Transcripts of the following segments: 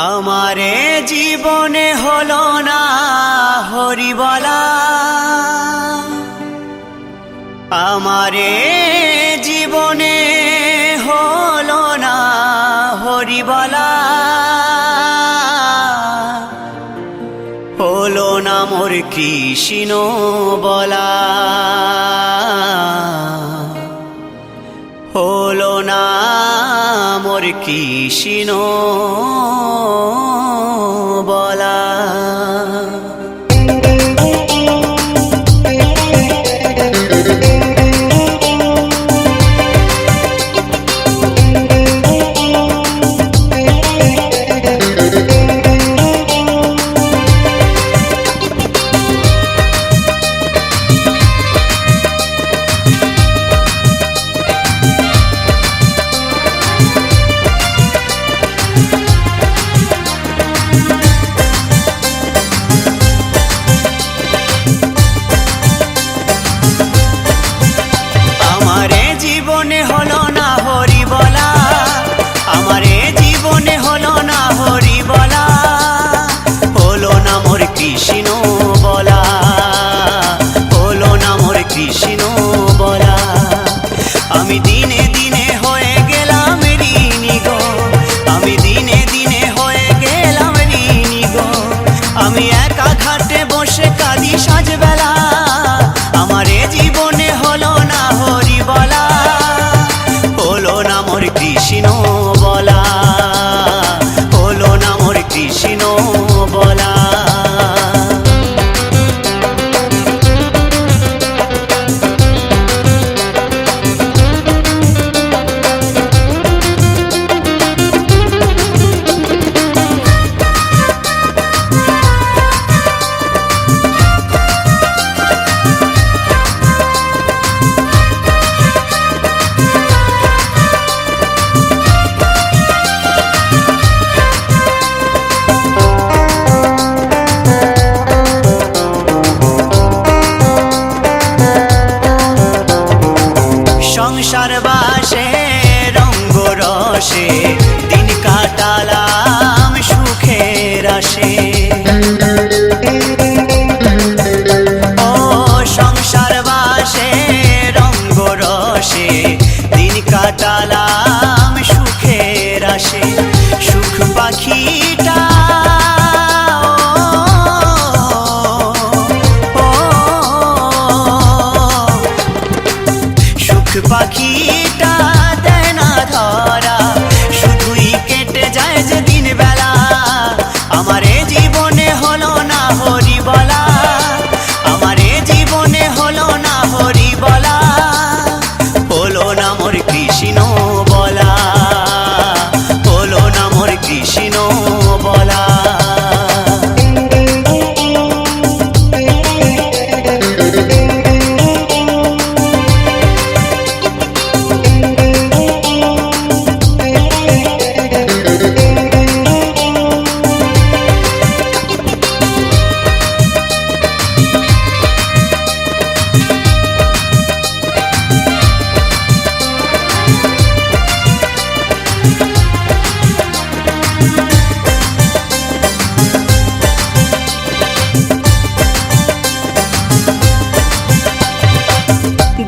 আমারে জীবনে হলো না হরি বলা, আমারে জীবনে হলো না হরি বলা, হলো না মোর কৃষ্ণ বলা, হলো না মোর কৃষ্ণ বলা। আমি দিনে দিনে হয়ে গেলাম ঋণী গো, আমি দিনে দিনে হয়ে গেলাম ঋণী গো, আমি একা ঘাটে বসে কাঁদি সাজবেলা, আমার এ জীবনে হলো না হরি বলা, হলো না মোর কৃষ্ণ বলা, হলো না মোর কৃষ্ণ বলা। সংসার বাসে রঙ্গ রসে দিন কাটালাম সুখের আসে, ও সংসার বাসে রঙ্গ রসে দিন কাটালাম সুখের আসে, সুখ পাখিটা পাখিটা দেয় না ধরা, শুধুই কেটে যায় যে দিন বেলা, আমার এ জীবনে হলো না হরি বলা, আমার এ জীবনে হলো না হরি বলা, হলো না মোর কৃষ্ণ বলা, হলো না মোর কৃষ্ণ বলা।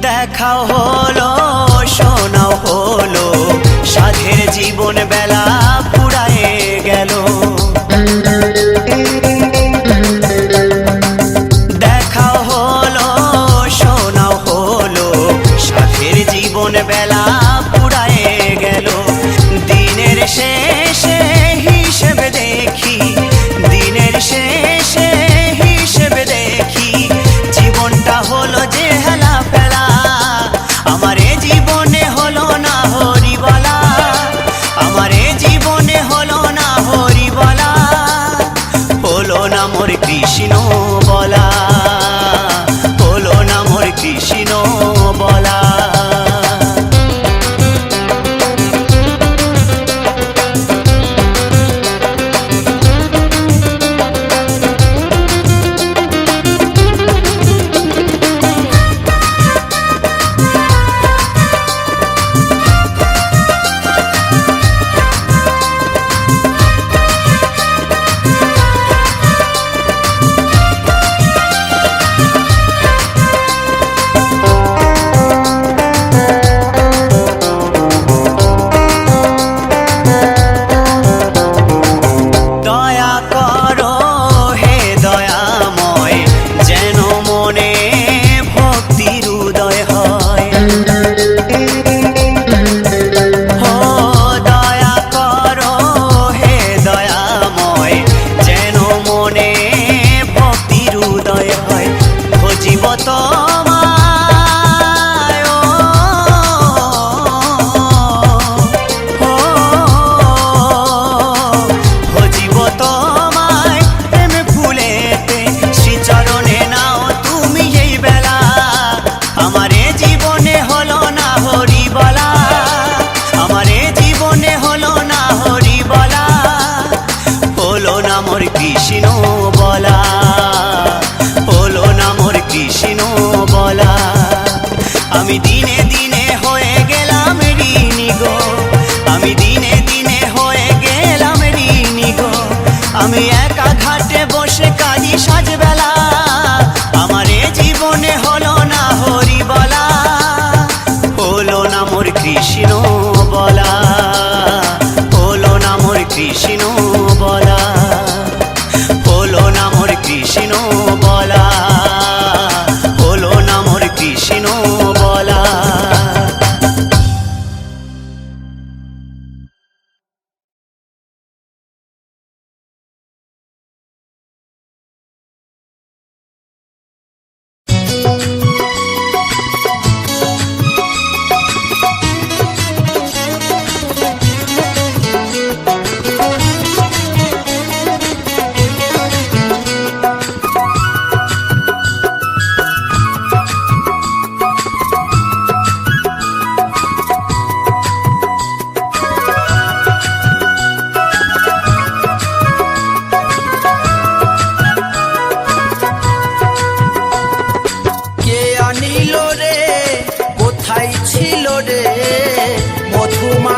দেখাও হলো শোনাও হলো, সাধের জীবন বেলা পুরায়ে গেল, দেখাও হলো শোনাও হলো, সাধের জীবন বেলা পুরায়ে গেল, দিনের শেষে হিসেব দেখি, দিনের শেষে হিসেব দেখি, জীবনটা হলো যে হেলা ফেলা, আমার এ জীবনে হলো না হরি বলা, আমার এ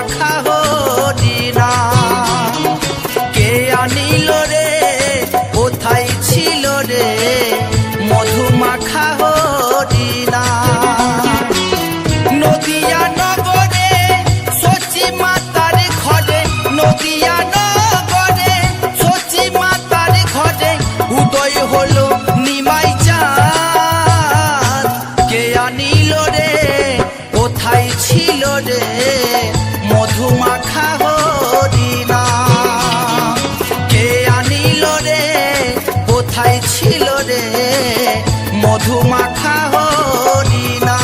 মাখা হরিণা কে আনিল রে কোথায় ছিল রে মধু মাখা হরিণা নদিয়া নগরে সচি মাতার ঘরে নদিয়া নগরে সচি মাতার ঘরে উদয় হলো নিমাই চাঁদ কে আনিল রে কোথায় ছিল রে মধু মাখা হরিণা কে আনিল রে কোথায় ছিল রে মধু মাখা হরিণা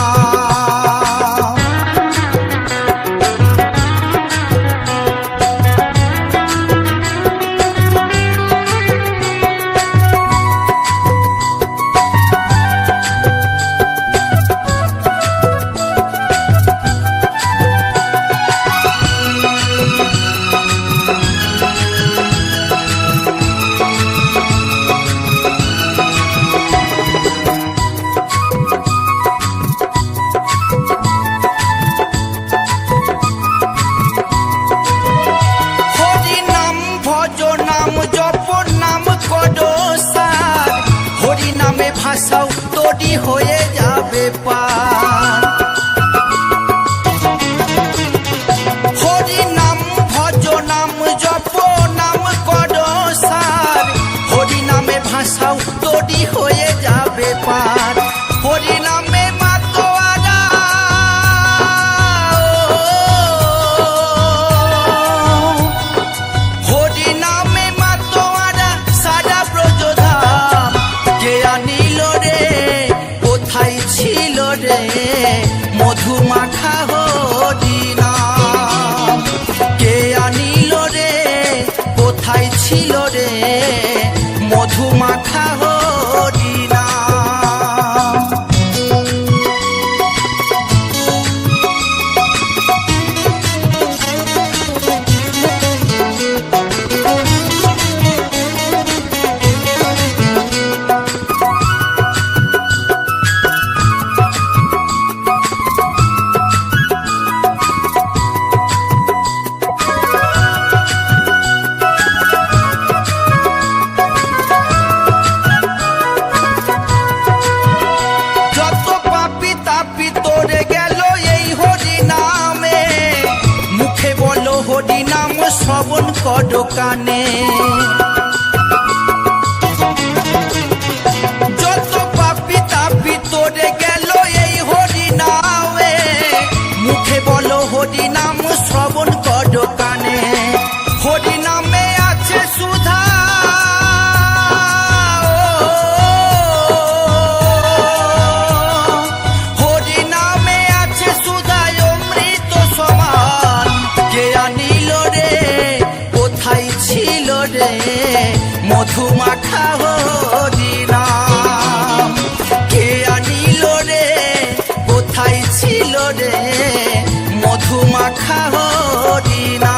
ভাষাও তৈরি হয়ে যাবে পার হরি নাম ভজ নাম জপ নাম করো সার হরি নামে ভাষাও তৈরি হয়ে যাবে পার হরি নামে মাতোয়ারা হরি নামে মাতোয়ারা সারা ব্রজধাম কে আনিল রে কোথায় ছিল রে মধু মাখা হরিণা কে আনিল রে কোথায় ছিল রে মধু মাখা হরিণা শ্রবণ করো কানে যত পাপি তাপি তোরে গেল এই হরি নামে মুখে বলো হরি নাম শ্রবণ করো কানে হরি নামে আছে সুধা হরি নামে আছে সুধা অমৃত সমান কে আনিল রে কোথায় ছিল রে মধু মাখা হরিণা কে আনিল রে কোথায় ছিল রে মধু মাখা হরিণা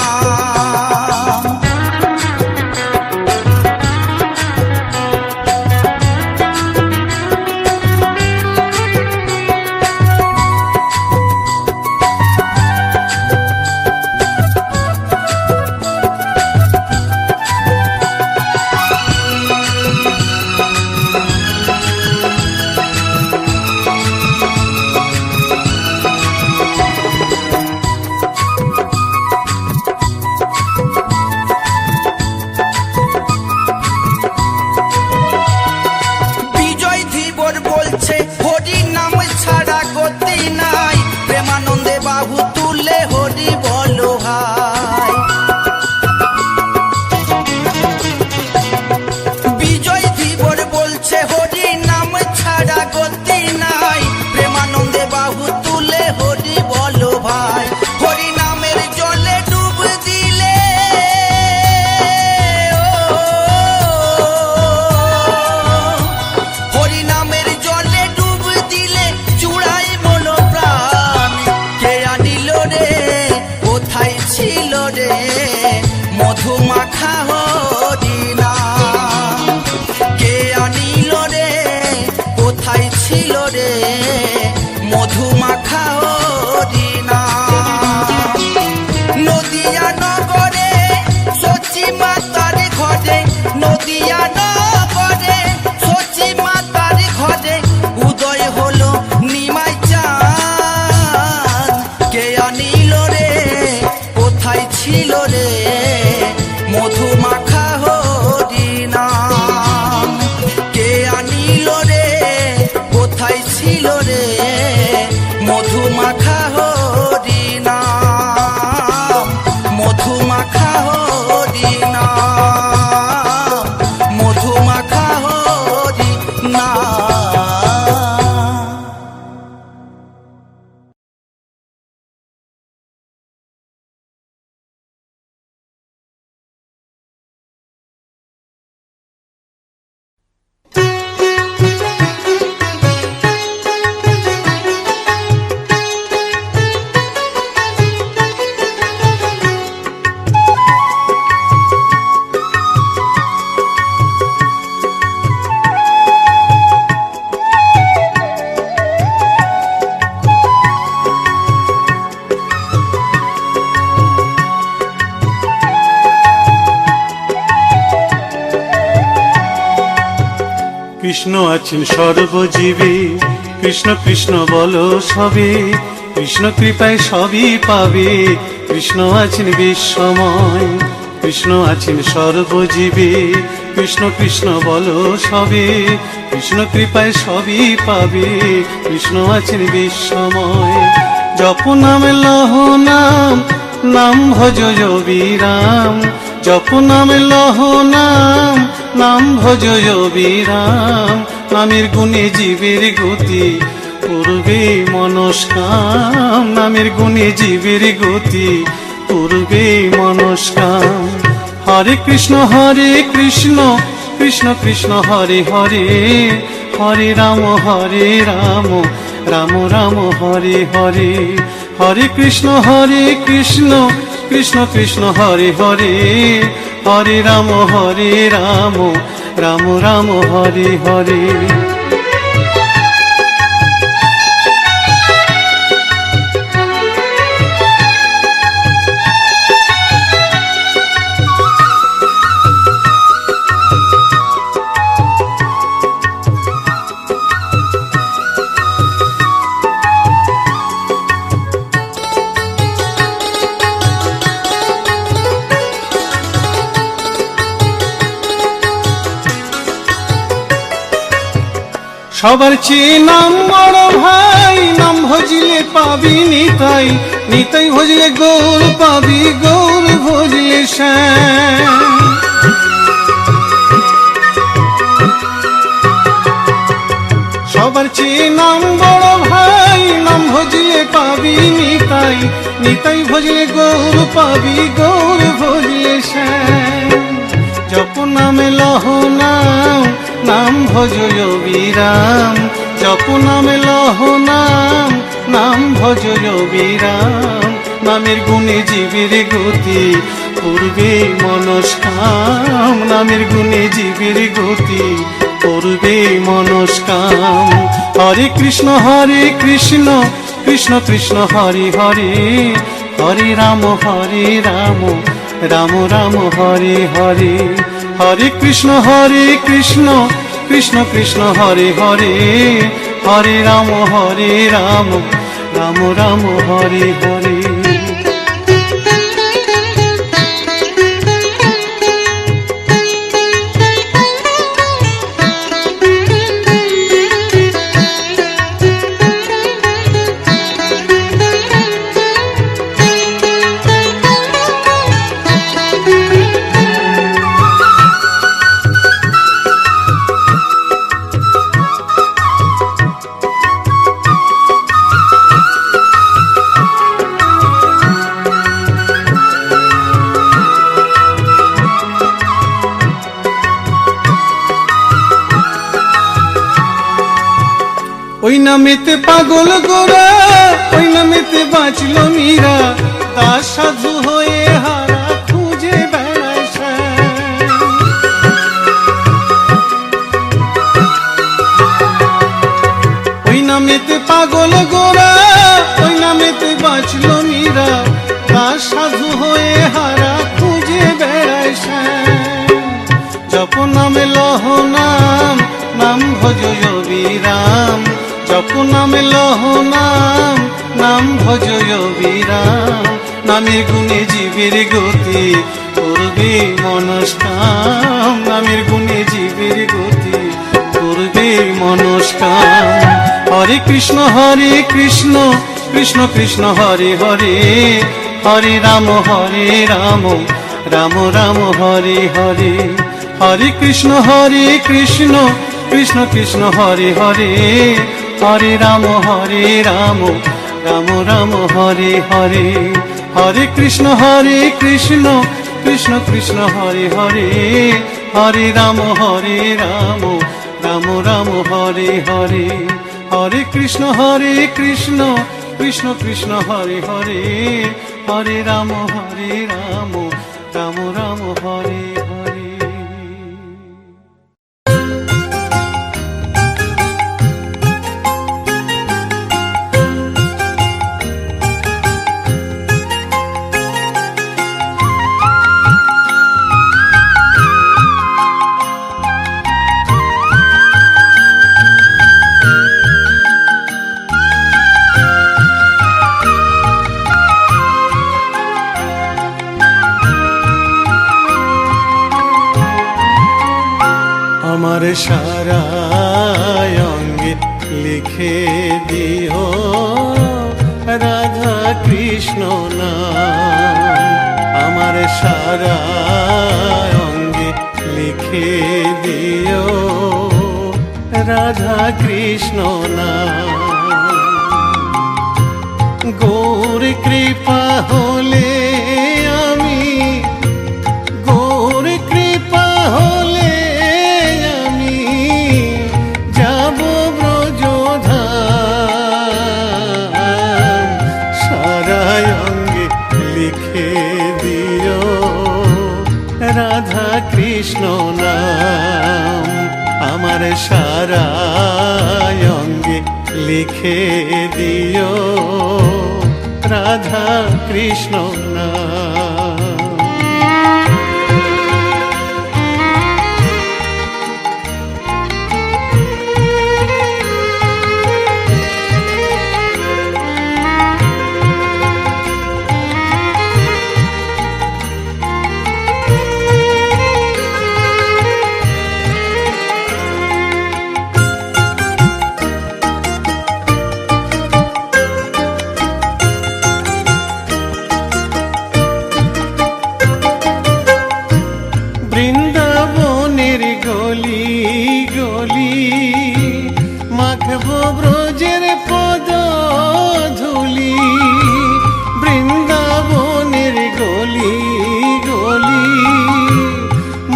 হরি নাম ছাড়া গতি নাই প্রেমানন্দে বাহু তুলে হরি বলো হাই বিজয় ধীবর বলছে হরি নাম ছাড়া গতি নাই প্রেমানন্দে বাহু তুলে হরি বলো ভাই হরি নামের জলে ডুব দিলে হরি নামের জলে ডুব দিলে চূড়াই মনো প্রাণ কে আনিল রে কোথায় ছিল রে মধু মাখা হরিণা কে আনিল রে কোথায় ছিল রে মধু মাখা হরিণা কৃষ্ণ আছেন সর্বজীবে, কৃষ্ণ কৃষ্ণ বলো সবে, কৃষ্ণ কৃপায় সবই পাবে। কৃষ্ণ আছেন বিশ্বময়, কৃষ্ণ আছেন সর্বজীবে, কৃষ্ণ কৃষ্ণ বলো সবে, কৃষ্ণ কৃপায় সবই পাবে। কৃষ্ণ আছেন বিশ্বময়। জপ নাম লহ নাম, নাম ভজ বিরাম। জপ নাম লহ নাম, নাম ভজ বিরাম। নামের গুণে জীবের গতি, পূর্বে মনস্কাম। নামের গুণে জীবের গতি, পূর্বে মনস্কাম। হরে কৃষ্ণ কৃষ্ণ কৃষ্ণ হরে হরে, হরে রাম রাম রাম হরে হরে। হরে কৃষ্ণ কৃষ্ণ কৃষ্ণ হরে হরে, হরে রাম রাম রাম হরে হরে। সবার চেয়ে নাম বড় ভাই, নাম ভজলে পাবি নিতাই, নিতাই ভজলে গৌর পাবি, গৌর ভজলে শ্যাম। সবার চেয়ে নাম বড় ভাই, নাম ভজলে পাবি নিতাই, নিতাই ভজলে গৌর পাবি, গৌর ভজলে শ্যাম। জপ নামে লহ নাম, নাম ভজ বিরাম। জপ নামে লহ নাম, নাম ভজ বিরাম। নামের গুণে জীবের গতি, পূর্বে মনস্কাম। নামের গুণে জীবের গতি, পূর্বে মনস্কাম। হরে কৃষ্ণ কৃষ্ণ কৃষ্ণ হরে হরে, হরে রাম রাম রাম হরে হরে। হরে কৃষ্ণ কৃষ্ণ কৃষ্ণ হরে হরে, হরে রাম রাম রাম হরে হরে। ওই নামেতে পাগল গোরা, ওই নামেতে বাঁচল মীরা, দাস সাধু হয়ে হারা খুঁজে বেড়ায় শ্যাম। ওই নামেতে পাগল গোরা, ওই নামেতে বাঁচল মীরা, দাস সাধু হয়ে হারা খুঁজে বেড়ায় শ্যাম। জপ নামে লহ নাম, নাম ভজ বিরাম। জপ নামে লহ নাম, নাম ভজ বিরাম। নামের গুণে জীবের গতি, পূর্বে মনস্কাম। নামের গুণে জীবের গতি, পূর্বে মনস্কাম। হরে কৃষ্ণ কৃষ্ণ কৃষ্ণ হরে হরে, হরে রাম রাম রাম হরে হরে। হরে কৃষ্ণ কৃষ্ণ কৃষ্ণ হরে হরে, হরে রাম রাম রাম হরে হরে। হরে কৃষ্ণ কৃষ্ণ কৃষ্ণ হরে হরে, হরে রাম রাম রাম হরে হরে। হরে কৃষ্ণ কৃষ্ণ কৃষ্ণ হরে হরে, হরে রাম রাম হরে হরে। আমার সারা অঙ্গে লিখে দিও রাধা কৃষ্ণ নাম। আমার সারা অঙ্গে লিখে দিও রাধা কৃষ্ণ নাম। গৌর কৃপা হলে আমি, গৌর কৃপা হলে আমি যাব ব্রজধাম। সারা অঙ্গে লিখে দিও রাধা কৃষ্ণ নাম। আমার সারা অঙ্গে লিখে দিও রাধা কৃষ্ণ নাম। বৃন্দাবনের গলি গলি মাখবো ব্রজের পদ ধুলি। বৃন্দাবনের গলি গলি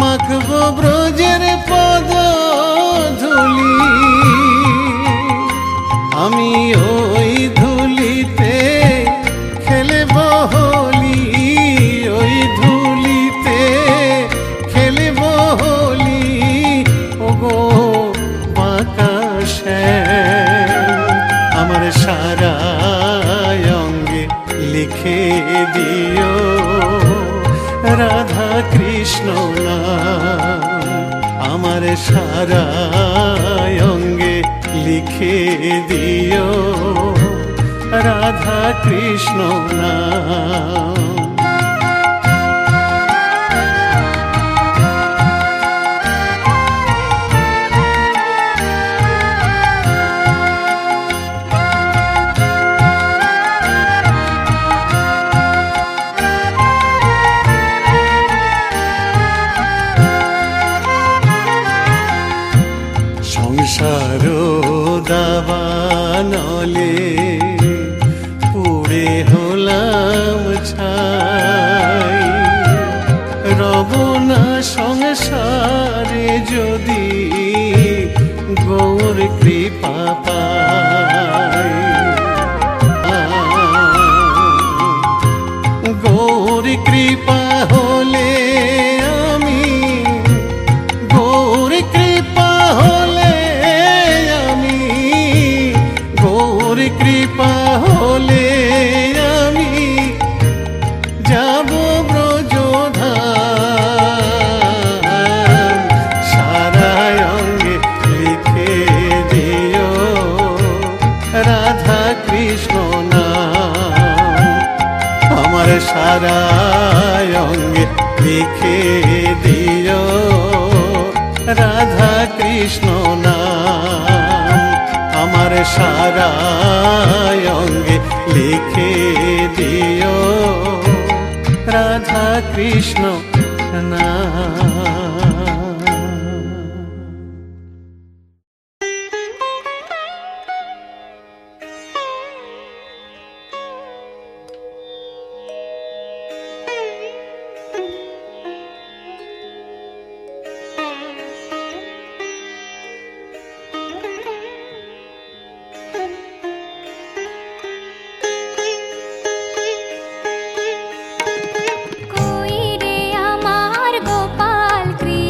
মাখবো ব্রজের পদ ধুলি। আমি ওই ধুলিতে খেলব হোলি, ওই ধুলিতে খেলব হোলি। ওগো বাঁকা শ্যাম, আমার সারা অঙ্গে লিখে দিও রাধা কৃষ্ণ নাম। আমার সারা অঙ্গে লিখে দিও রাধা কৃষ্ণ নাম। সংসার দাবানলে পুড়ে হলাম ছাই। রব না সংসারে যদি গৌর কৃপা পাই। গৌর কৃপা হলে আমি, গৌর কৃপা হলে আমি, গৌর কৃপা হলে আমি যাব ব্রজধাম। সারা অঙ্গে লিখে দিও রাধা কৃষ্ণ নাম। আমার সারা অঙ্গে লিখে দিও রাধা কৃষ্ণ নাম। আমার সারা অঙ্গে লিখে দিও রাধা কৃষ্ণ নাম। কই রে আমার গোপাল কৃষ্ণ।